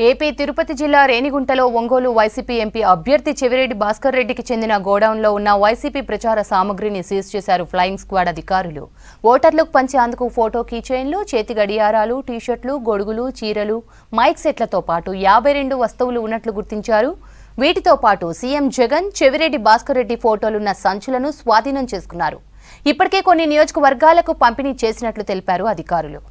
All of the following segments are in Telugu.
ఏపీ తిరుపతి జిల్లా రేణిగుంటలో ఒంగోలు వైసీపీ ఎంపీ అభ్యర్థి చెవిరెడ్డి భాస్కర్ రెడ్డికి చెందిన గోడౌన్లో ఉన్న వైసీపీ ప్రచార సామగ్రిని సీజ్ చేశారు ఫ్లయింగ్ స్క్వాడ్ అధికారులు. ఓటర్లకు పంచేందుకు ఫోటో కీచైన్లు, చేతి గడియారాలు, టీషర్ట్లు, గొడుగులు, చీరలు, మైక్ సెట్లతో పాటు 52 వస్తువులు ఉన్నట్లు గుర్తించారు. వీటితో పాటు సీఎం జగన్, చెవిరెడ్డి భాస్కర్ రెడ్డి ఫోటోలున్న సంచులను స్వాధీనం చేసుకున్నారు. ఇప్పటికే కొన్ని నియోజకవర్గాలకు పంపిణీ చేసినట్లు తెలిపారు అధికారులు.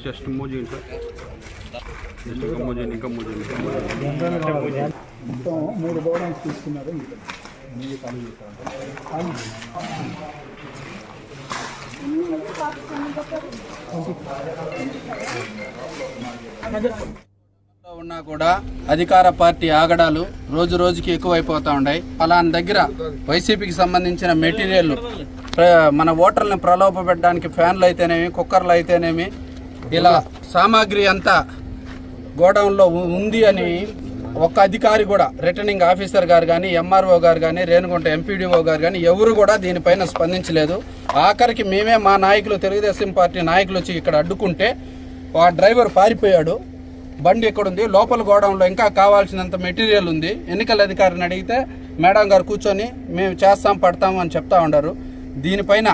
జస్ట్ మూవ్ చేయండి సార్. జస్ట్ ఇంకా మూవ్ చేయండి. మొత్తం 3 గోడౌన్స్ తీసుకున్నారు. ఉన్నా కూడా అధికార పార్టీ ఆగడాలు రోజు రోజుకి ఎక్కువైపోతూ ఉన్నాయి. అలాంటి దగ్గర వైసీపీకి సంబంధించిన మెటీరియల్ మన ఓటర్లను ప్రలోభపెట్టడానికి ఫ్యాన్లు అయితేనేమి, కుక్కర్లు అయితేనేమి, ఇలా సామాగ్రి అంతా గోడౌన్లో ఉంది అని ఒక్క అధికారి కూడా, రిటర్నింగ్ ఆఫీసర్ గారు కానీ, ఎంఆర్ఓ గారు కానీ, రేణిగుంట ఎంపీడీఓ గారు కానీ ఎవరు కూడా దీనిపైన స్పందించలేదు. ఆఖరికి మేమే, మా నాయకులు, తెలుగుదేశం పార్టీ నాయకులు వచ్చి ఇక్కడ అడ్డుకుంటే ఆ డ్రైవర్ పారిపోయాడు. బండి ఎక్కడుంది, లోపల గోడౌన్లో ఇంకా కావాల్సినంత మెటీరియల్ ఉంది. ఎన్నికల అధికారిని అడిగితే మేడం గారు కూర్చొని మేము చేస్తాం, పడతాము అని చెప్తా ఉన్నారు. దీనిపైన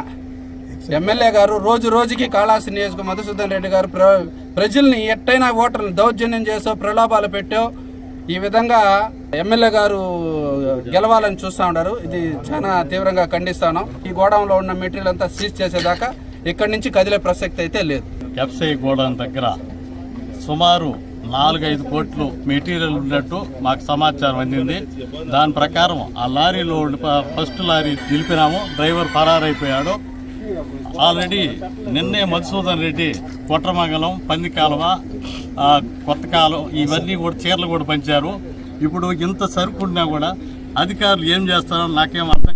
ఎమ్మెల్యే గారు రోజు రోజుకి కాళాస్తి నియోజక మధుసూదన్ రెడ్డి గారు ప్రజల్ని ఎట్టైనా ఓటర్లు దౌర్జన్యం చేసో, ప్రలోభాలు పెట్టో ఈ విధంగా ఎమ్మెల్యే గారు గెలవాలని చూస్తూ ఉన్నారు. ఇది చాలా తీవ్రంగా ఖండిస్తాను. ఈ గోడౌన్లో ఉన్న మెటీరియల్ అంతా సీజ్ చేసేదాకా ఇక్కడి నుంచి కదిలే ప్రసక్తి అయితే లేదు. ఎఫ్సీ గోడౌన్ దగ్గర సుమారు 4-5 కోట్లు మెటీరియల్ ఉన్నట్టు మాకు సమాచారం అందింది. దాని ప్రకారం ఆ లారీలో ఫస్ట్ లారీ నిలిపినాము. డ్రైవర్ ఫరారైపోయాడు. ఆల్రెడీ నిన్నే మధుసూదన్ రెడ్డి కొట్రమంగళం, పందికాలువ, కొత్తకాలం ఇవన్నీ కూడా చీరలు కూడా పంచారు. ఇప్పుడు ఇంత సరుకున్నా కూడా అధికారులు ఏం చేస్తారో నాకేం అర్థం